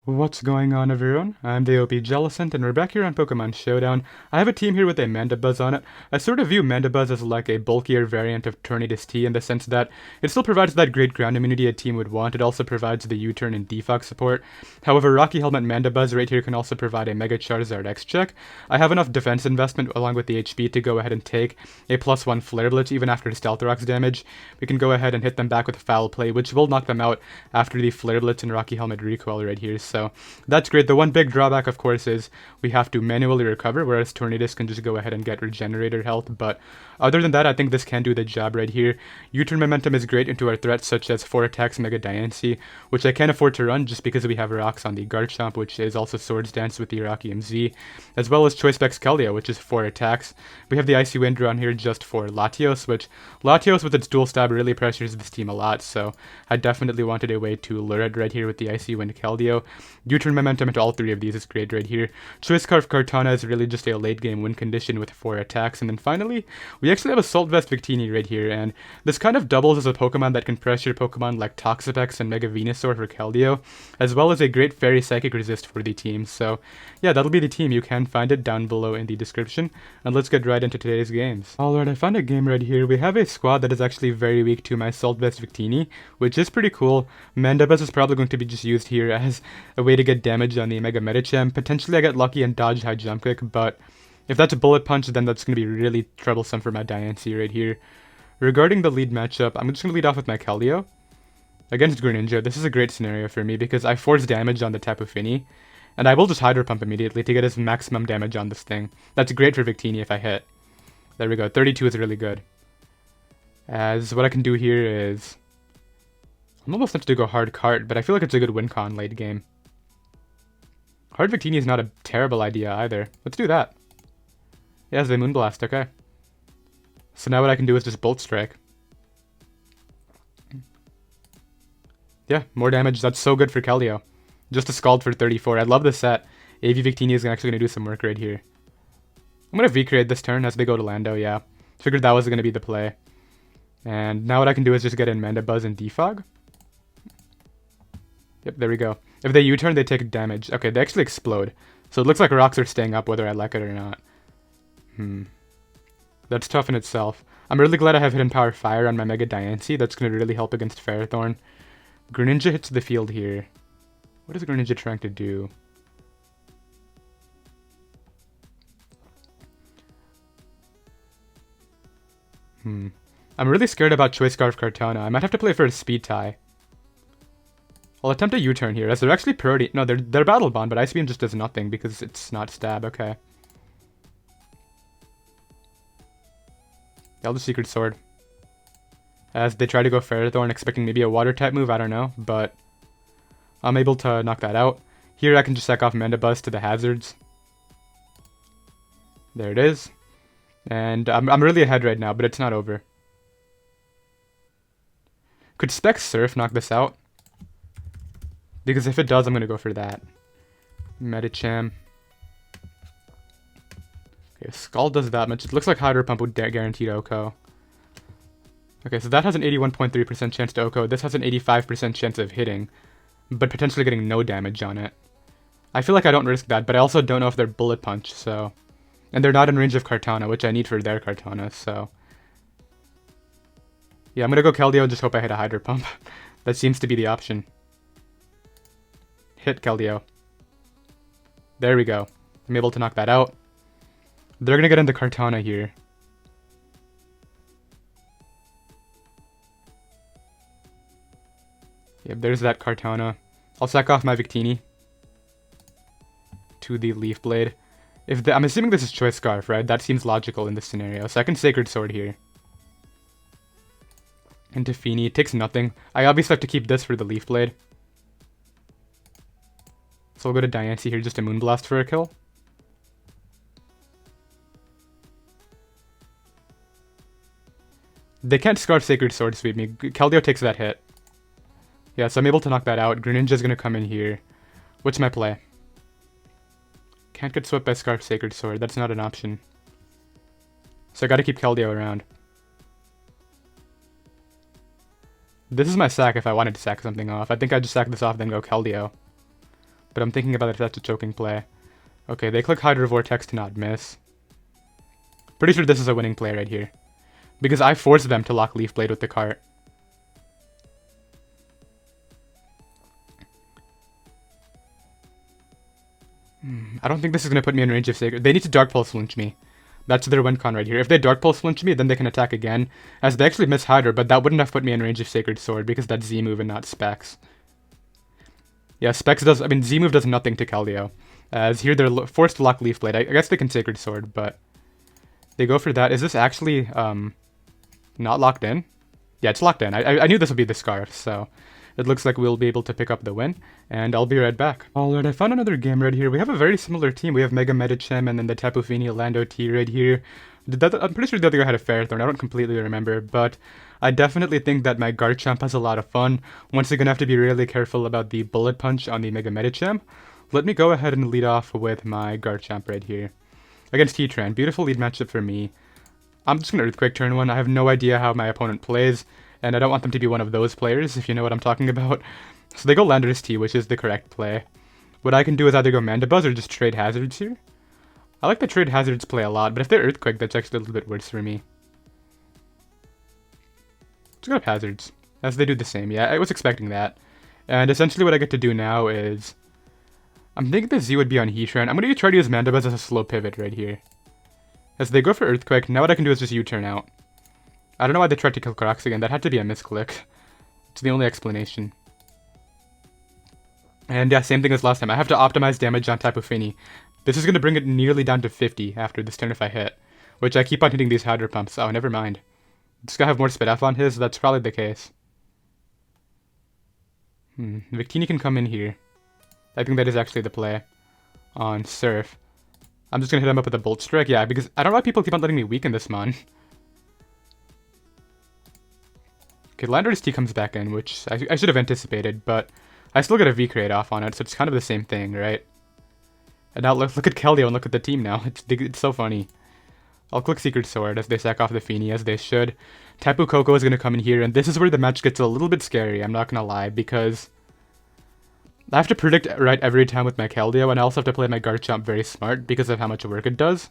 What's going on, everyone? I'm the OP Jellicent, and we're back here on Pokemon Showdown. I have a team here with a Mandibuzz on it. I sort of view Mandibuzz as like a bulkier variant of Tornadus T in the sense that it still provides that great ground immunity a team would want. It also provides the U-turn and defog support. However, Rocky Helmet Mandibuzz right here can also provide a Mega Charizard X check. I have enough defense investment along with the HP to go ahead and take a +1 Flare Blitz even after Stealth Rock's damage. We can go ahead and hit them back with Foul Play, which will knock them out after the Flare Blitz and Rocky Helmet recoil right here. So that's great. The one big drawback, of course, is we have to manually recover, whereas Tornadus can just go ahead and get Regenerator health. But other than that, I think this can do the job right here. U-turn momentum is great into our threats, such as 4 attacks Mega Diancie, which I can't afford to run just because we have rocks on the Garchomp, which is also Swords Dance with the Rocky MZ, as well as Choice Specs Keldeo, which is 4 attacks. We have the Icy Wind around here just for Latios, which Latios with its dual stab really pressures this team a lot, so I definitely wanted a way to lure it right here with the Icy Wind Keldeo. U-turn momentum into all 3 of these is great right here. Choice Scarf Kartana is really just a late game win condition with 4 attacks, and then finally, we actually have Assault Vest Victini right here, and this kind of doubles as a Pokemon that can pressure Pokemon like Toxapex and Mega Venusaur for Keldeo, as well as a great Fairy Psychic resist for the team. So yeah, that'll be the team. You can find it down below in the description, and let's get right into today's games. Alright, I found a game right here. We have a squad that is actually very weak to my Assault Vest Victini, which is pretty cool. Mandibuzz is probably going to be just used here as a way to get damage on the Mega Medicham. Potentially I get lucky and dodge High Jump Kick, but if that's a Bullet Punch, then that's going to be really troublesome for my Diancie right here. Regarding the lead matchup, I'm just going to lead off with my Keldeo against Greninja. This is a great scenario for me because I force damage on the Tapu Fini, and I will just Hydro Pump immediately to get his maximum damage on this thing. That's great for Victini if I hit. There we go, 32 is really good. As what I can do here is, I'm almost tempted to go Hard Cart, but I feel like it's a good win con late game. Hard Victini is not a terrible idea either. Let's do that. Yeah, it's the Moonblast, okay. So now what I can do is just Bolt Strike. Yeah, more damage. That's so good for Keldeo. Just a Scald for 34. I love this set. AV Victini is actually going to do some work right here. I'm going to V-create this turn as they go to Lando, yeah. Figured that was going to be the play. And now what I can do is just get in Mandibuzz and Defog. Yep, there we go. If they U-turn, they take damage. Okay, they actually explode. So it looks like rocks are staying up whether I like it or not. That's tough in itself. I'm really glad I have Hidden Power Fire on my Mega Diancie. That's going to really help against Ferrothorn. Greninja hits the field here. What is Greninja trying to do? I'm really scared about Choice Scarf Kartana. I might have to play for a Speed Tie. I'll attempt a U-turn here, as they're actually priority. No, they're Battle Bond, but Ice Beam just does nothing because it's not Stab. Okay. I'll just Secret Sword. As they try to go Ferrothorn, expecting maybe a Water type move, I don't know, but I'm able to knock that out. Here I can just sack off Mandibuzz to the hazards. There it is. And I'm really ahead right now, but it's not over. Could Specs Surf knock this out? Because if it does, I'm going to go for that. Medicham. Okay, if Scald does that much, it looks like Hydro Pump would guarantee to OHKO. Okay, so that has an 81.3% chance to OHKO. This has an 85% chance of hitting, but potentially getting no damage on it. I feel like I don't risk that, but I also don't know if they're Bullet Punch, so... And they're not in range of Kartana, which I need for their Kartana, so... Yeah, I'm gonna go Keldeo and just hope I hit a Hydro Pump. That seems to be the option. Hit Keldeo. There we go. I'm able to knock that out. They're gonna get into Kartana here. Yep, there's that Kartana. I'll sack off my Victini to the Leaf Blade. I'm assuming this is Choice Scarf, right? That seems logical in this scenario. So I can Sacred Sword here. Into Fini. It takes nothing. I obviously have to keep this for the Leaf Blade. So I'll go to Diancie here just to Moonblast for a kill. They can't Scarf Sacred Sword sweep me. Keldeo takes that hit. Yeah, so I'm able to knock that out. Greninja's gonna come in here. What's my play? Can't get swept by Scarf Sacred Sword. That's not an option. So I gotta keep Keldeo around. This is my sack if I wanted to sack something off. I think I'd just sack this off then go Keldeo. but I'm thinking about if that's a choking play. Okay, they click Hydro Vortex to not miss. Pretty sure this is a winning play right here. Because I forced them to lock Leaf Blade with the cart. I don't think this is going to put me in range of Sacred. They need to Dark Pulse flinch me. That's their win con right here. If they Dark Pulse flinch me, then they can attack again. As they actually miss Hydro, but that wouldn't have put me in range of Sacred Sword because that's Z move and not Specs. Yeah, Specs does, Z move does nothing to Keldeo. As here they're forced to lock Leaf Blade. I guess they can Sacred Sword, but they go for that. Is this actually not locked in? Yeah, it's locked in. I knew this would be the Scarf, so it looks like we'll be able to pick up the win, and I'll be right back. Alright, I found another game right here. We have a very similar team. We have Mega Medicham and then the Tapu Fini Lando T right here. I'm pretty sure the other guy had a Ferrothorn. I don't completely remember, but I definitely think that my Garchomp has a lot of fun. Once you're going to have to be really careful about the Bullet Punch on the Mega Medicham. Let me go ahead and lead off with my Garchomp right here. Against Heatran. Beautiful lead matchup for me. I'm just going to Earthquake turn 1. I have no idea how my opponent plays, and I don't want them to be one of those players, if you know what I'm talking about. So they go Landorus T, which is the correct play. What I can do is either go Mandibuzz or just trade Hazards here. I like the trade Hazards play a lot, but if they're Earthquake, that's actually a little bit worse for me. Let's go up Hazards, as they do the same. Yeah, I was expecting that. And essentially what I get to do now is, I'm thinking the Z would be on Heatran. I'm going to try to use Mandibuzz as a slow pivot right here. As they go for Earthquake, now what I can do is just U-turn out. I don't know why they tried to kill Crocs again. That had to be a misclick. It's the only explanation. And yeah, same thing as last time. I have to optimize damage on Tapu Fini. This is going to bring it nearly down to 50 after this turn if I hit. Which I keep on hitting these Hydro Pumps. Oh, never mind. This guy have more Spit F on his? That's probably the case. Victini can come in here. I think that is actually the play. On Surf. I'm just going to hit him up with a Bolt Strike. Yeah, because I don't know why people keep on letting me weaken this mon. Okay, Landorus T comes back in, which I should have anticipated, but I still get a V-Crate off on it, so it's kind of the same thing, right? And now look at Keldeo and look at the team now. It's so funny. I'll click Secret Sword as they sack off the Fini, as they should. Tapu Koko is going to come in here, and this is where the match gets a little bit scary, I'm not going to lie, because I have to predict right every time with my Keldeo, and I also have to play my Garchomp very smart because of how much work it does.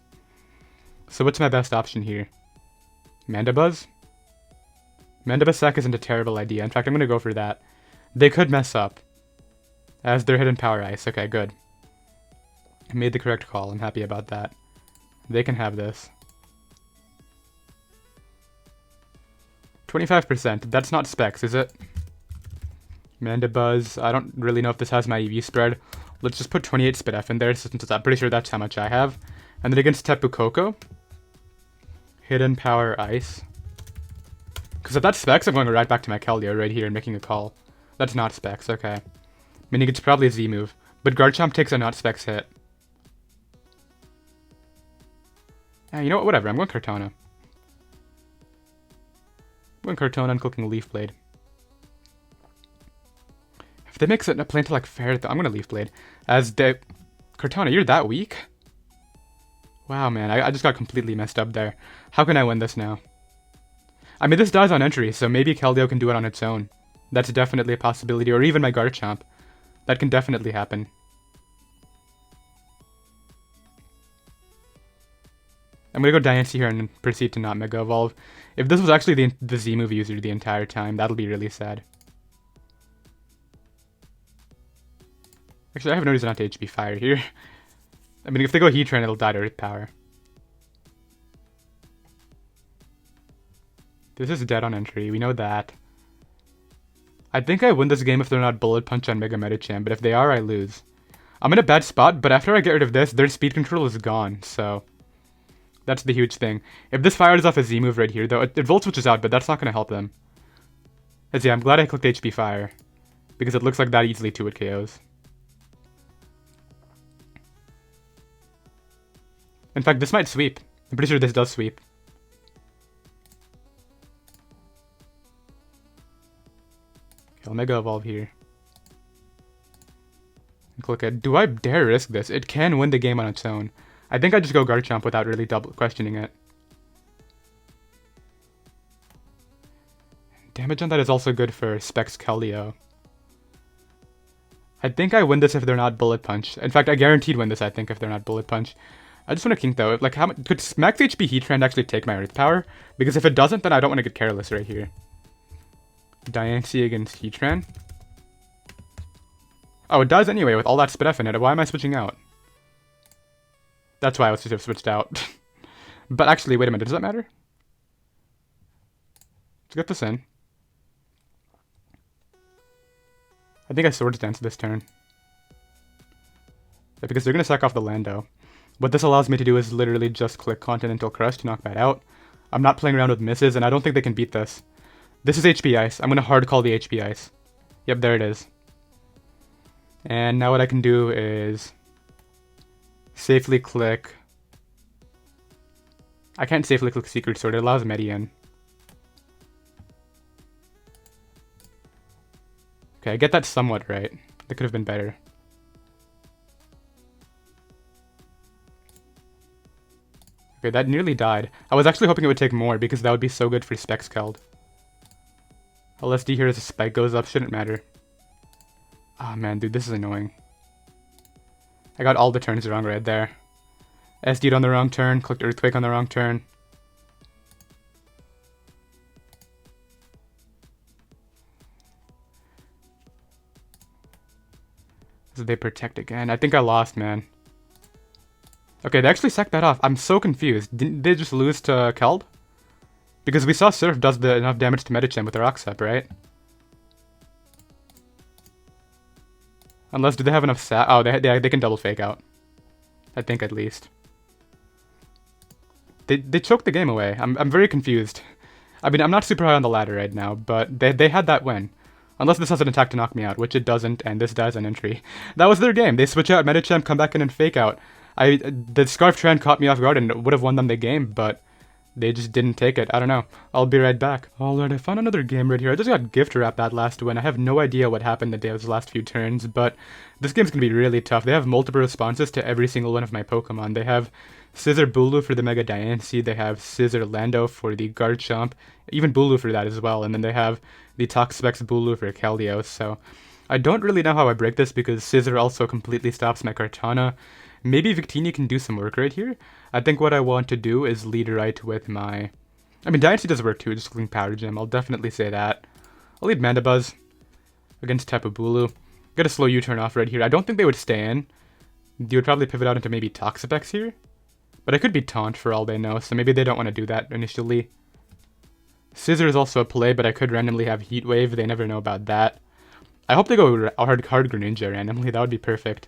So what's my best option here? Mandibuzz? Mandibuzz sack isn't a terrible idea. In fact, I'm going to go for that. They could mess up, as they're hidden Power Ice. Okay, good. I made the correct call. I'm happy about that. They can have this. 25%. That's not Specs, is it? Mandibuzz. I don't really know if this has my EV spread. Let's just put 28 Spit F in there, since I'm pretty sure that's how much I have. And then against Tapu Koko, hidden Power Ice. Because if that's Specs, I'm going right back to my Keldeo right here and making a call. That's not Specs, okay. Meaning it's probably a Z move. But Garchomp takes a not Specs hit. You know what? Whatever. I'm going Kartana. I'm going Kartana and clicking Leaf Blade. If they mix it a play into like Ferret, I'm going to Leaf Blade. As they... Kartana, you're that weak? Wow, man. I just got completely messed up there. How can I win this now? I mean, this dies on entry, so maybe Keldeo can do it on its own. That's definitely a possibility, or even my Garchomp. That can definitely happen. I'm gonna go Diancie here and proceed to not Mega Evolve. If this was actually the Z move user the entire time, that'll be really sad. Actually, I have no reason not to HP Fire here. I mean, if they go Heatran, it'll die to Earth Power. This is dead on entry, we know that. I think I win this game if they're not Bullet Punch on Mega Medicham, but if they are, I lose. I'm in a bad spot, but after I get rid of this, their speed control is gone, so... That's the huge thing. If this fires off a Z move right here, though, it Volt Switches out, but that's not going to help them. As yeah, I'm glad I clicked HP Fire, because it looks like that easily 2-hit KOs. In fact, this might sweep. I'm pretty sure this does sweep. I'll Mega Evolve here. And click it. Do I dare risk this? It can win the game on its own. I think I just go Garchomp without really double questioning it. Damage on that is also good for Specs Keldeo. I think I win this if they're not Bullet Punch. In fact, I guaranteed win this, I think, if they're not Bullet Punch. I just want to kink though. Like, how much could Max HP Heatran actually take my Earth Power? Because if it doesn't, then I don't want to get careless right here. Diancie against Heatran. Oh, it does anyway with all that Spidef in it. Why am I switching out? That's why I was have switched out. But actually, wait a minute. Does that matter? Let's get this in. I think I Swords Dance this turn. Yeah, because they're going to sack off the Lando. What this allows me to do is literally just click Continental Crush to knock that out. I'm not playing around with misses, and I don't think they can beat this. This is HP Ice. I'm going to hard call the HP Ice. Yep, there it is. And now what I can do is safely click... I can't safely click Secret Sword. It allows Median. Okay, I get that somewhat right. That could have been better. Okay, that nearly died. I was actually hoping it would take more because that would be so good for Spexcald. LSD here as a spike goes up, shouldn't matter. Ah, man, dude, this is annoying. I got all the turns wrong right there. SD'd on the wrong turn, clicked Earthquake on the wrong turn. So they protect again. I think I lost, man. Okay, they actually sacked that off. I'm so confused. Didn't they just lose to Keld? Because we saw Surf does enough damage to Medicham with their Oxep, right? Unless, do they have enough sat? Oh, they can double fake out. I think at least. They choked the game away. I'm very confused. I mean, I'm not super high on the ladder right now, but they had that win. Unless this has an attack to knock me out, which it doesn't, and this dies on entry. That was their game. They switch out Medicham, come back in and fake out. The Scarf Trend caught me off guard and would have won them the game, but they just didn't take it. I don't know. I'll be right back. Alright, I found another game right here. I just got gift wrapped that last win. I have no idea what happened in those last few turns, but this game's gonna be really tough. They have multiple responses to every single one of my Pokemon. They have Scissor Bulu for the Mega Diancie, they have Scissor Lando for the Garchomp, even Bulu for that as well, and then they have the Toxapex Bulu for Keldeo, so I don't really know how I break this because Scissor also completely stops my Kartana. Maybe Victini can do some work right here. I think what I want to do is lead right with my... I mean, Diancie does work too, just clicking Power Gem. I'll definitely say that. I'll lead Mandibuzz against Tapu Bulu. Get a slow U-turn off right here. I don't think they would stay in. You would probably pivot out into maybe Toxapex here. But I could be Taunt for all they know, so maybe they don't want to do that initially. Scissor is also a play, but I could randomly have Heat Wave. They never know about that. I hope they go hard Greninja randomly. That would be perfect.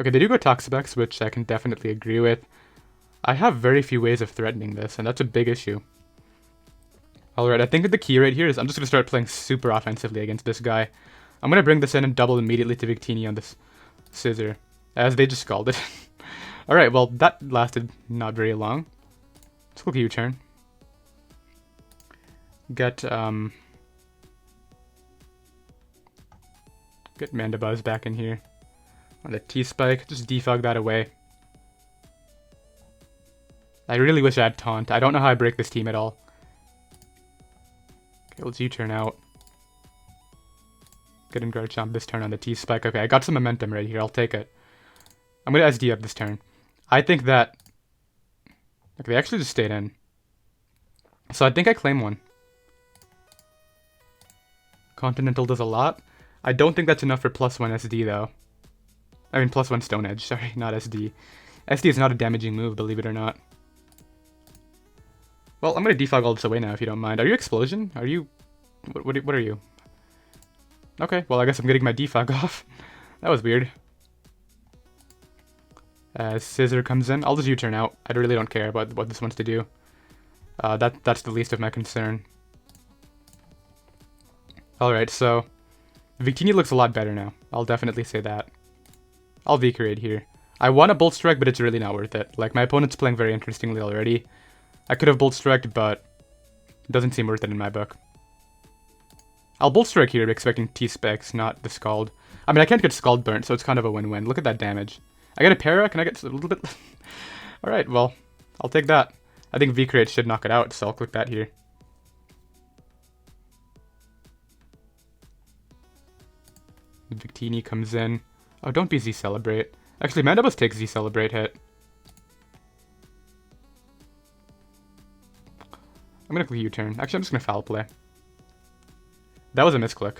Okay, they do go Toxapex, which I can definitely agree with. I have very few ways of threatening this, and that's a big issue. Alright, I think the key right here is I'm just going to start playing super offensively against this guy. I'm going to bring this in and double immediately to Victini on this Scissor, as they just scalded. Alright, well, that lasted not very long. Let's click U-turn. Get Mandibuzz back in here. On the T-Spike, just defog that away. I really wish I had Taunt. I don't know how I break this team at all. Okay, let's U-turn out. Get in Garchomp this turn on the T-Spike. Okay, I got some momentum right here. I'll take it. I'm going to SD up this turn. I think that... Okay, they actually just stayed in. So I think I claim one. Continental does a lot. I don't think that's enough for +1 SD though. I mean +1 Stone Edge, sorry, not SD. SD is not a damaging move, believe it or not. Well, I'm gonna defog all this away now if you don't mind. Are you Explosion? Are you... What are you? Okay, well I guess I'm getting my defog off. That was weird. Scissor comes in. I'll just U-turn out. I really don't care about what this wants to do. That's the least of my concern. Alright, so... Victini looks a lot better now. I'll definitely say that. I'll V-create here. I want a Bolt Strike, but it's really not worth it. Like, my opponent's playing very interestingly already. I could have Bolt Striked, but it doesn't seem worth it in my book. I'll Bolt Strike here, expecting T-Specs, not the Scald. I mean, I can't get Scald burnt, so it's kind of a win-win. Look at that damage. I get a Para, can I get a little bit? Alright, well, I'll take that. I think V-create should knock it out, so I'll click that here. Victini comes in. Oh, don't be Z-Celebrate. Actually, Mandibuzz takes Z-Celebrate hit. I'm gonna click U-turn. Actually, I'm just gonna foul play. That was a misclick.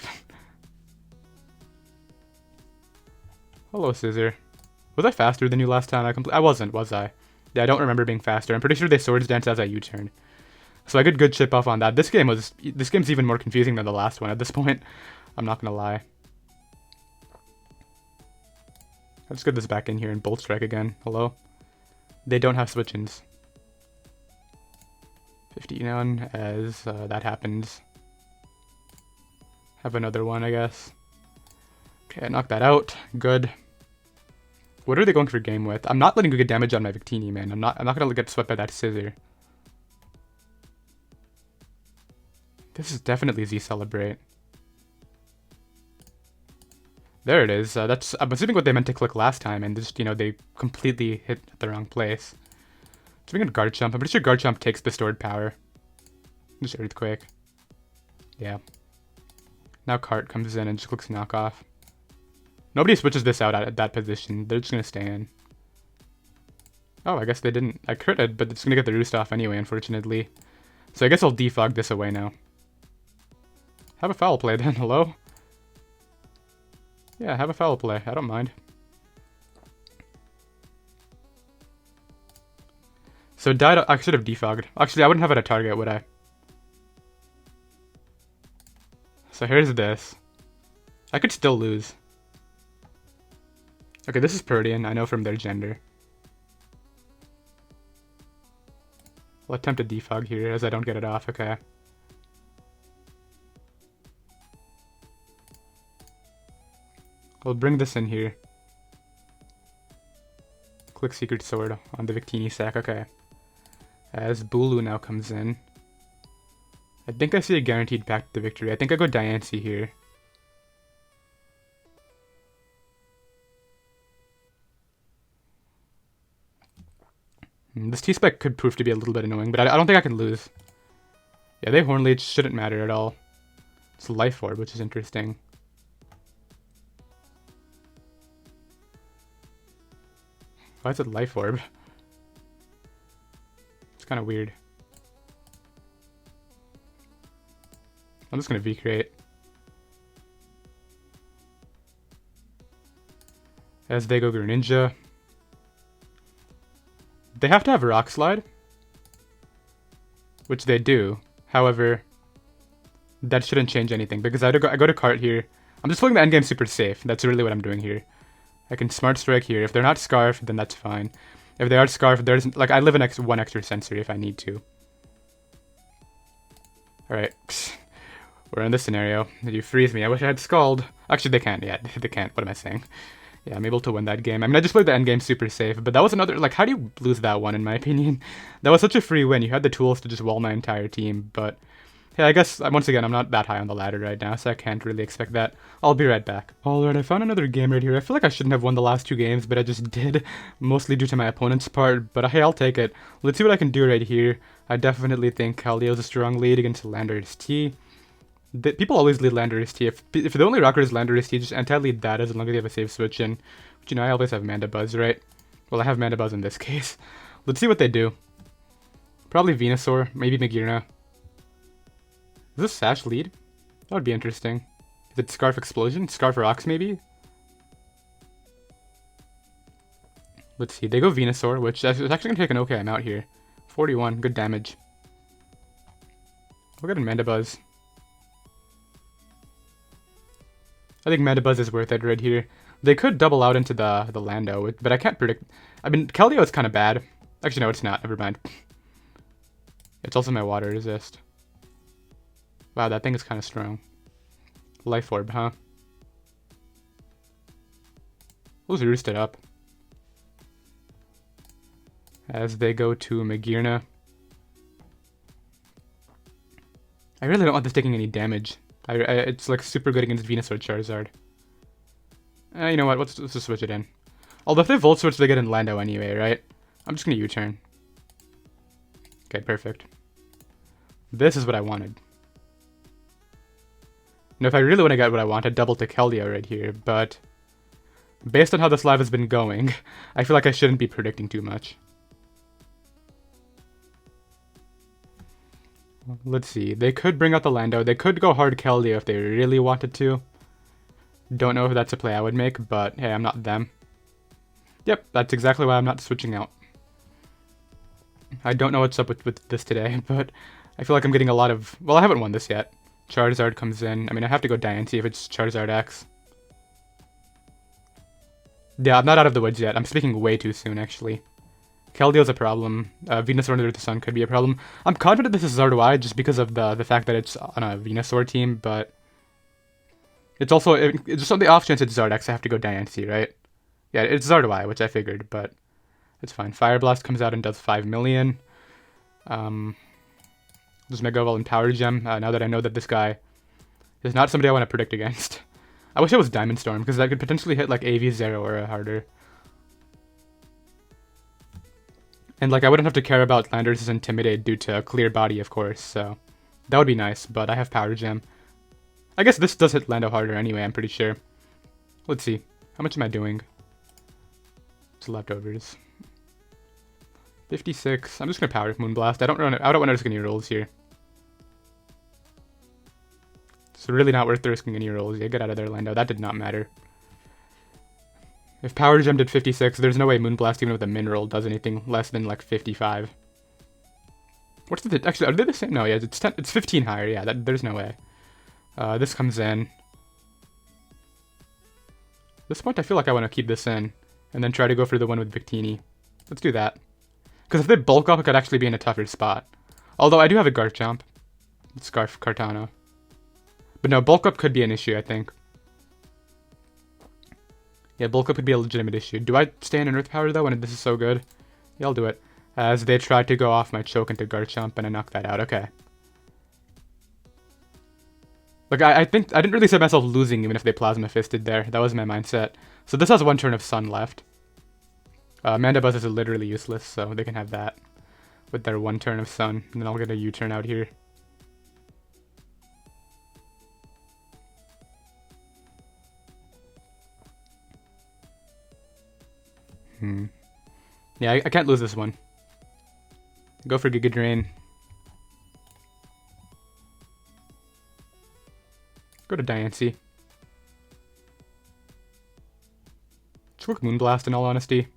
Hello, Scissor. Was I faster than you last time? I wasn't, was I? Yeah, I don't remember being faster. I'm pretty sure they Swords Dance as I U-turn. So I get good chip off on that. This game's even more confusing than the last one at this point. I'm not gonna lie. Let's get this back in here and Bolt Strike again. Hello? They don't have switch-ins. 51 as that happens. Have another one, I guess. Okay, knock that out. Good. What are they going for game with? I'm not letting you get damage on my Victini, man. I'm not gonna get swept by that Scissor. This is definitely Z-Celebrate. There it is. I'm assuming what they meant to click last time, and just, you know, they completely hit the wrong place. So we're gonna Guard Jump. I'm pretty sure Guard Jump takes the stored power. Just Earthquake. Yeah. Now Cart comes in and just clicks Knockoff. Nobody switches this out at that position. They're just gonna stay in. Oh, I guess they didn't. I critted, but it's gonna get the roost off anyway, unfortunately. So I guess I'll defog this away now. Have a foul play then. Hello? Yeah, have a foul play. I don't mind. So died. I should have defogged. Actually, I wouldn't have it a target, would I? So here's this. I could still lose. Okay, this is Purdian. I know from their gender. I'll attempt a defog here as I don't get it off. Okay. I'll bring this in here. Click Secret Sword on the Victini sack. Okay. As Bulu now comes in. I think I see a guaranteed path to victory. I think I go Diancie here. This T-Spec could prove to be a little bit annoying, but I don't think I can lose. Yeah, they Horn Leech shouldn't matter at all. It's Life Orb, which is interesting. Why is it Life Orb? It's kind of weird. I'm just going to V-Create. As they go Greninja. They have to have Rock Slide. Which they do. However, that shouldn't change anything because I go to Cart here. I'm just playing the endgame super safe. That's really what I'm doing here. I can Smart Strike here. If they're not Scarf, then that's fine. If they are Scarf, there's like I live in one extra sensory if I need to. Alright. We're in this scenario. You freeze me. I wish I had Scald. Actually, they can't. Yeah, they can't. What am I saying? Yeah, I'm able to win that game. I mean, I just played the endgame super safe, but that was another, like, how do you lose that one, in my opinion? That was such a free win. You had the tools to just wall my entire team, but yeah, I guess, once again, I'm not that high on the ladder right now, so I can't really expect that. I'll be right back. Alright, I found another game right here. I feel like I shouldn't have won the last two games, but I just did, mostly due to my opponent's part, but hey, I'll take it. Let's see what I can do right here. I definitely think Caldio's a strong lead against Landorus T. People always lead Landorus T. If the only rocker is Landorus T, just anti-lead that as long as you have a safe switch in. But you know, I always have Mandibuzz, right? Well, I have Mandibuzz in this case. Let's see what they do. Probably Venusaur, maybe Magearna. Is this Sash lead? That would be interesting. Is it Scarf Explosion? Scarf Rocks, maybe? Let's see, they go Venusaur, which is actually going to take an okay amount here. 41, good damage. We'll get a Mandibuzz. I think Mandibuzz is worth it right here. They could double out into the Lando, but I can't predict. I mean, Keldeo is kind of bad. Actually, no, it's not. Never mind. It's also my water resist. Wow, that thing is kind of strong. Life Orb, huh? Who's roosted up? As they go to Magearna. I really don't want this taking any damage. It's like super good against Venusaur Charizard. You know what? Let's just switch it in. Although if they Volt Switch, they get in Lando anyway, right? I'm just gonna U-turn. Okay, perfect. This is what I wanted. Now, if I really want to get what I want, I'd double to Keldeo right here, but based on how this live has been going, I feel like I shouldn't be predicting too much. Let's see. They could bring out the Lando. They could go hard Keldeo if they really wanted to. Don't know if that's a play I would make, but hey, I'm not them. Yep, that's exactly why I'm not switching out. I don't know what's up with this today, but I feel like I'm getting a lot of... Well, I haven't won this yet. Charizard comes in. I mean, I have to go Diancie if it's Charizard X. Yeah, I'm not out of the woods yet. I'm speaking way too soon, actually. Keldeo's a problem. Venusaur under the Sun could be a problem. I'm confident this is Zardois just because of the fact that it's on a Venusaur team, but... It's also... It's just on the off chance it's Zardex, I have to go Diancie, right? Yeah, it's Zardois, which I figured, but... It's fine. Fire Blast comes out and does 5 million. There's Mega Evolve and Power Gem, now that I know that this guy is not somebody I want to predict against. I wish it was Diamond Storm, because that could potentially hit like AV Zero or harder. And like I wouldn't have to care about Landers' Intimidate due to a clear body, of course, so that would be nice, but I have Power Gem. I guess this does hit Lando harder anyway, I'm pretty sure. Let's see. How much am I doing? It's leftovers. 56. I'm just gonna Power Moonblast. I don't want to risk any rolls here. It's really not worth risking any rolls. Yeah, get out of there, Lando. That did not matter. If Power Gem did 56, there's no way Moonblast, even with a min roll, does anything less than like 55. What's the... Actually, are they the same? No, yeah, it's 10, it's 15 higher. Yeah, there's no way. This comes in. At this point, I feel like I want to keep this in and then try to go for the one with Victini. Let's do that. Because if they bulk up, it could actually be in a tougher spot. Although I do have a Garchomp. Scarf Cartana. But no, bulk up could be an issue, I think. Yeah, bulk up could be a legitimate issue. Do I stay in an Earth Power though when this is so good? Yeah, I'll do it. As they try to go off my choke into Garchomp and I knock that out. Okay. Look, I think I didn't really see myself losing even if they Plasma Fisted there. That was my mindset. So this has one turn of Sun left. Mandibuzz is literally useless, so they can have that with their one turn of Sun. And then I'll get a U-turn out here. Yeah, I can't lose this one. Go for Giga Drain. Go to Diancie. Let's work Moonblast in all honesty.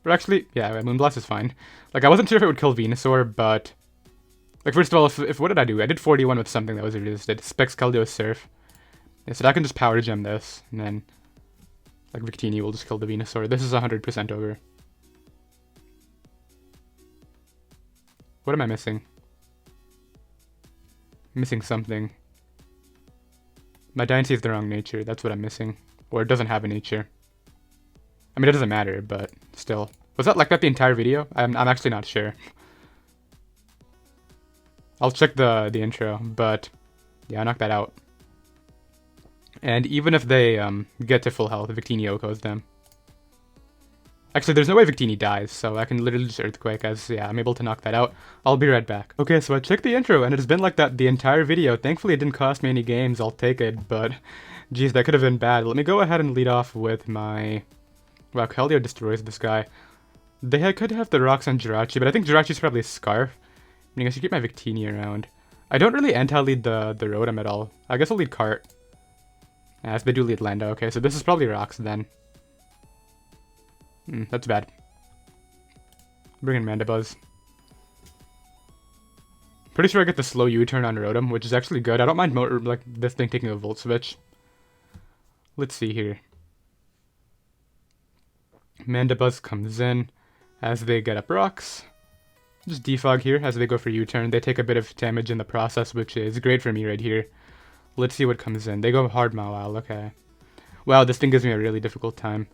Or actually, yeah, Moonblast is fine. Like, I wasn't sure if it would kill Venusaur, but... Like, first of all, if what did I do? I did 41 with something that was resisted. Specs Keldeo Surf. Yeah, so I can just Power Gem this, and then... Like, Victini will just kill the Venusaur. This is 100% over. What am I missing? I'm missing something. My Diancie is the wrong nature. That's what I'm missing. Or it doesn't have a nature. I mean, it doesn't matter, but still. Was that like that the entire video? I'm actually not sure. I'll check the intro, but yeah, I knocked that out. And even if they get to full health, Victini Yoko's them. Actually, there's no way Victini dies, so I can literally just Earthquake as, yeah, I'm able to knock that out. I'll be right back. Okay, so I checked the intro, and it has been like that the entire video. Thankfully, it didn't cost me any games. I'll take it, but geez, that could have been bad. Let me go ahead and lead off with my... Wow, Keldeo destroys this guy. They could have the rocks on Jirachi, but I think Jirachi's probably a Scarf. Meaning I should keep my Victini around. I don't really anti-lead the Rotom at all. I guess I'll lead Cart. As they do lead Lando. Okay, so this is probably rocks then. That's bad. Bring in Mandibuzz. Pretty sure I get the slow U-turn on Rotom, which is actually good. I don't mind like this thing taking a Volt Switch. Let's see here. Mandibuzz comes in as they get up rocks. Just defog here as they go for U-turn. They take a bit of damage in the process, which is great for me right here. Let's see what comes in. They go hard Mawile, okay. Wow, this thing gives me a really difficult time.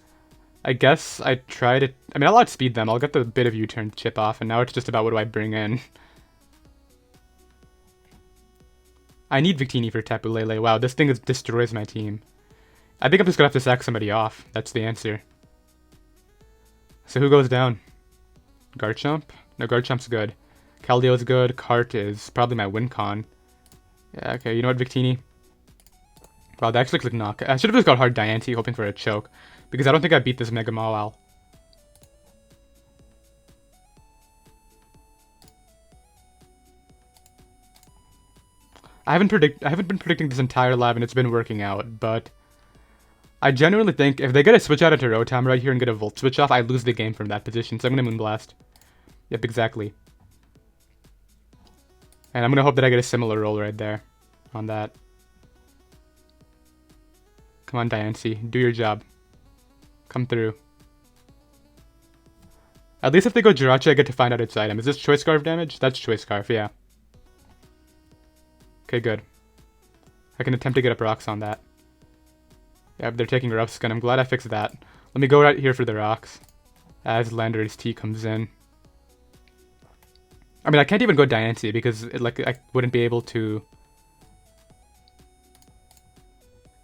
I guess I tried it. I mean, I'll outspeed them. I'll get the bit of U-turn chip off, and now it's just about what do I bring in. I need Victini for Tapu Lele. Wow, this thing destroys my team. I think I'm just gonna have to sack somebody off. That's the answer. So who goes down? Garchomp? No, Garchomp's good. Keldeo's good. Cart is probably my win con. Yeah, okay, you know what, Victini? Wow, that actually clicked knock. I should have just got hard Diancie hoping for a choke, because I don't think I beat this Mega Mawile. I haven't been predicting this entire lab and it's been working out, but I genuinely think if they get a switch out into Rotom right here and get a Volt Switch off, I lose the game from that position, so I'm gonna Moonblast. Yep, exactly. And I'm gonna hope that I get a similar roll right there on that. Come on, Diancie, do your job. Come through. At least if they go Jirachi, I get to find out its item. Is this Choice Scarf damage? That's Choice Scarf, yeah. Okay, good. I can attempt to get up rocks on that. Yep, they're taking Rough Skin. I'm glad I fixed that. Let me go right here for the rocks as Landorus T comes in. I mean, I can't even go Diancie because I wouldn't be able to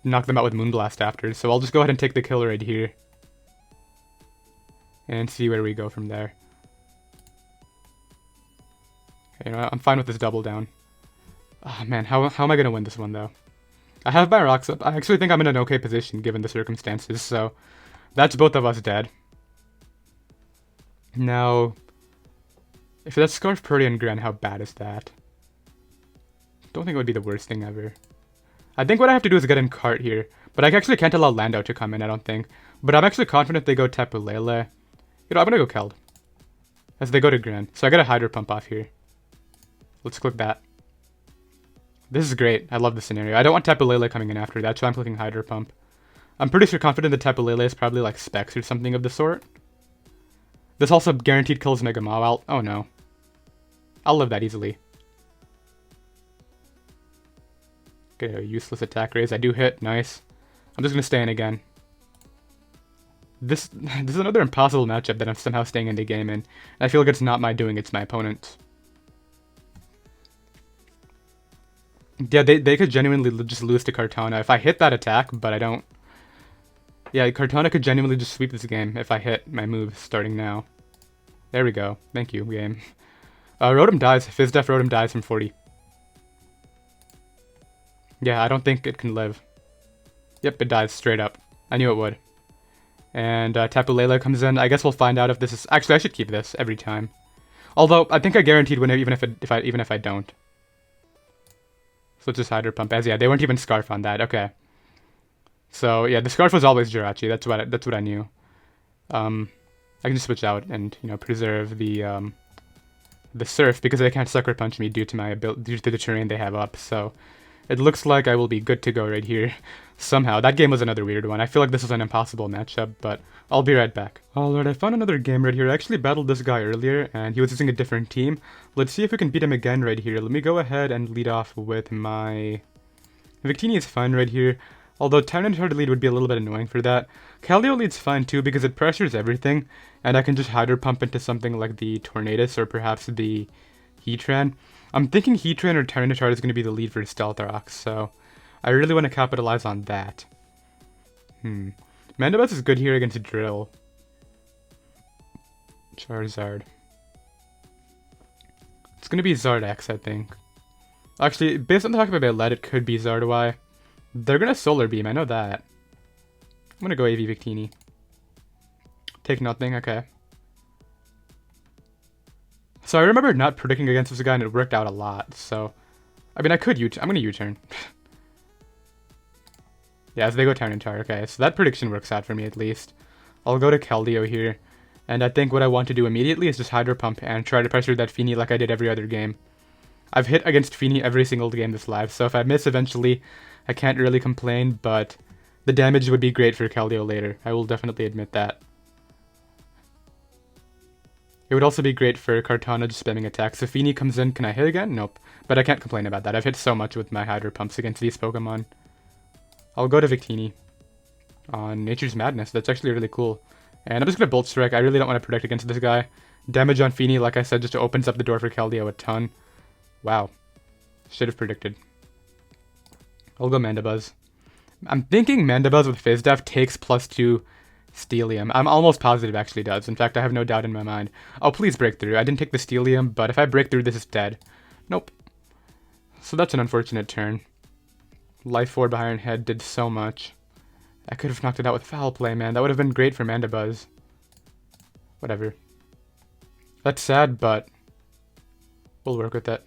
knock them out with Moonblast after. So I'll just go ahead and take the kill right here and see where we go from there. Okay, you know what? I'm fine with this double down. Oh man, how am I gonna win this one though? I have my rocks up. I actually think I'm in an okay position given the circumstances, so that's both of us dead. Now, if that's Scarf Purdy and Gran, how bad is that? Don't think it would be the worst thing ever. I think what I have to do is get in cart here, but I actually can't allow Lando to come in, I don't think. But I'm actually confident they go Tapu Lele. You know, I'm gonna go Keld as they go to Gran. So I got a Hydro Pump off here. Let's click that. This is great. I love this scenario. I don't want Tapu Lele coming in after that, so I'm clicking Hydro Pump. I'm pretty sure confident that Tapu Lele is probably like Specs or something of the sort. This also guaranteed kills Mega Mawile. Oh no. I'll live that easily. Okay, a useless attack raise. I do hit. Nice. I'm just gonna stay in again. This is another impossible matchup that I'm somehow staying in the game in. I feel like it's not my doing, it's my opponent's. Yeah, they could genuinely just lose to Kartana if I hit that attack, but I don't. Yeah, Kartana could genuinely just sweep this game if I hit my moves starting now. There we go. Thank you, game. Rotom dies. Fizdef Rotom dies from 40. Yeah, I don't think it can live. Yep, it dies straight up. I knew it would. And Tapu Lele comes in. I guess we'll find out if this is. Actually, I should keep this every time. Although I think I guaranteed win even if I don't. So let's just Hydro Pump. As yeah, they weren't even Scarf on that. Okay. So yeah, the Scarf was always Jirachi. That's what I knew. I can just switch out and preserve the Surf because they can't Sucker Punch me due to the terrain they have up. So it looks like I will be good to go right here. Somehow. That game was another weird one. I feel like this was an impossible matchup, but I'll be right back. Alright, I found another game right here. I actually battled this guy earlier, and he was using a different team. Let's see if we can beat him again right here. Let me go ahead and lead off with my... Victini is fine right here, although Tyranitar to lead would be a little bit annoying for that. Keldeo leads fine too because it pressures everything, and I can just Hydro Pump into something like the Tornadus or perhaps the Heatran. I'm thinking Heatran or Tyranitar is going to be the lead for Stealth Rocks, so I really want to capitalize on that. Mandibuzz is good here against Drill. Charizard. It's going to be Zard X, I think. Actually, based on the fact that they led, it could be Zardoy. They're going to Solar Beam, I know that. I'm going to go AV Victini. Take nothing, okay. So I remember not predicting against this guy and it worked out a lot, so... I mean, I'm going to U-turn. Yeah, as they go Tyranitar, okay, so that prediction works out for me at least. I'll go to Keldeo here, and I think what I want to do immediately is just Hydro Pump and try to pressure that Feeny like I did every other game. I've hit against Feeny every single game this live, so if I miss eventually, I can't really complain, but the damage would be great for Keldeo later. I will definitely admit that. It would also be great for Kartana just spamming attacks. If Feeny comes in, can I hit again? Nope. But I can't complain about that. I've hit so much with my Hydro Pumps against these Pokemon. I'll go to Victini on Nature's Madness. That's actually really cool. And I'm just going to Bolt Strike. I really don't want to protect against this guy. Damage on Feeny, like I said, just opens up the door for Keldeo a ton. Wow. Should have predicted. I'll go Mandibuzz. I'm thinking Mandibuzz with Fizdef takes +2 Steelium. I'm almost positive it actually does. In fact, I have no doubt in my mind. Oh, please break through. I didn't take the Steelium, but if I break through, this is dead. Nope. So that's an unfortunate turn. Life Orb Iron Head did so much. I could have knocked it out with Foul Play, man. That would have been great for Mandibuzz. Whatever. That's sad, but we'll work with that.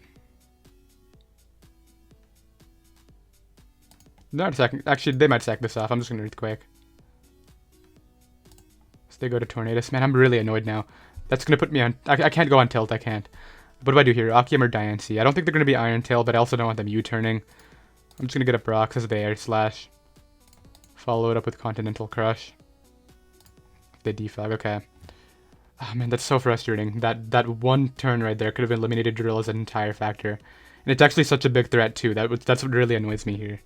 Not attacking. Actually, they might sack this off. I'm just gonna Earthquake. So they go to Tornadus. Man, I'm really annoyed now. That's gonna put me on. I can't go on tilt. I can't. What do I do here? Akium or Diancie? I don't think they're gonna be Iron Tail, but I also don't want them U-turning. I'm just gonna get a Brox as the Air Slash. Follow it up with Continental Crush. They defog. Okay. Oh man, that's so frustrating. That one turn right there could have eliminated Drill as an entire factor, and it's actually such a big threat too. That's what really annoys me here.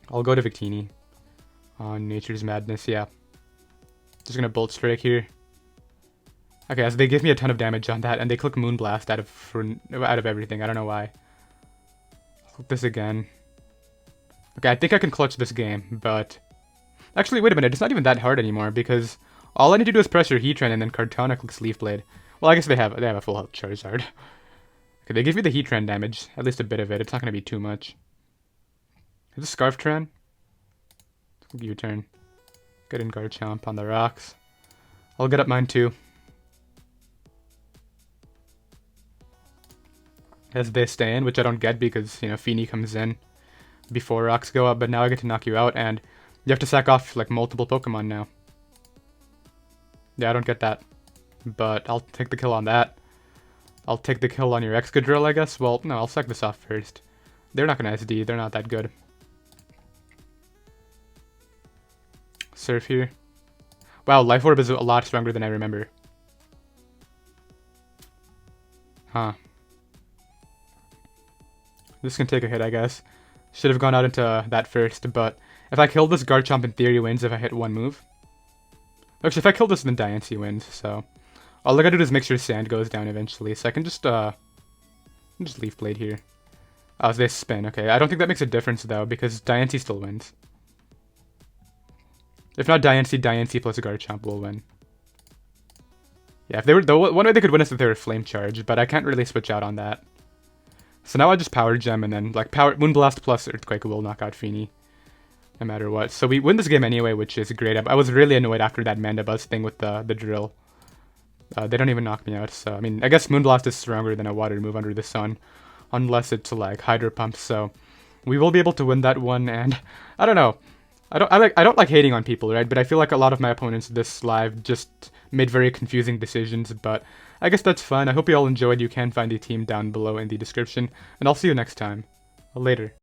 I'll go to Victini. On Nature's Madness, yeah. Just gonna Bolt Strike here. Okay, so they give me a ton of damage on that, and they click Moonblast out of everything. I don't know why. I'll click this again. Okay, I think I can clutch this game, but actually, wait a minute. It's not even that hard anymore because all I need to do is pressure Heatran, and then Kartana clicks Leaf Blade. Well, I guess they have a full health Charizard. Okay, they give me the Heatran damage, at least a bit of it. It's not gonna be too much. Is this Scarf Tran? U-turn. Good in Garchomp on the rocks. I'll get up mine too. As they stay in, which I don't get because, you know, Feeny comes in before rocks go up, but now I get to knock you out, and you have to sack off, like, multiple Pokemon now. Yeah, I don't get that. But I'll take the kill on that. I'll take the kill on your Excadrill, I guess. Well, no, I'll sack this off first. They're not gonna SD, they're not that good. Surf here. Wow, Life Orb is a lot stronger than I remember. Huh. This can take a hit, I guess. Should have gone out into that first, but if I kill this, Garchomp in theory wins if I hit one move. Actually, if I kill this, then Diancie wins, so all I gotta do is make sure Sand goes down eventually, so I can just Leaf Blade here. Oh, so they spin, okay. I don't think that makes a difference, though, because Diancie still wins. If not Diancie plus Garchomp will win. Yeah, if they were, the one way they could win is if they were Flame Charge, but I can't really switch out on that. So now I just Power Gem, and then, like, Moonblast plus Earthquake will knock out Feeny, no matter what. So we win this game anyway, which is great. I was really annoyed after that Mandibuzz thing with the drill. They don't even knock me out, so, I mean, I guess Moonblast is stronger than a Water move under the sun, unless it's, like, Hydro Pump, so we will be able to win that one, and I don't know. I don't like hating on people, right? But I feel like a lot of my opponents this live just made very confusing decisions, but I guess that's fun. I hope you all enjoyed. You can find the team down below in the description, and I'll see you next time. Later.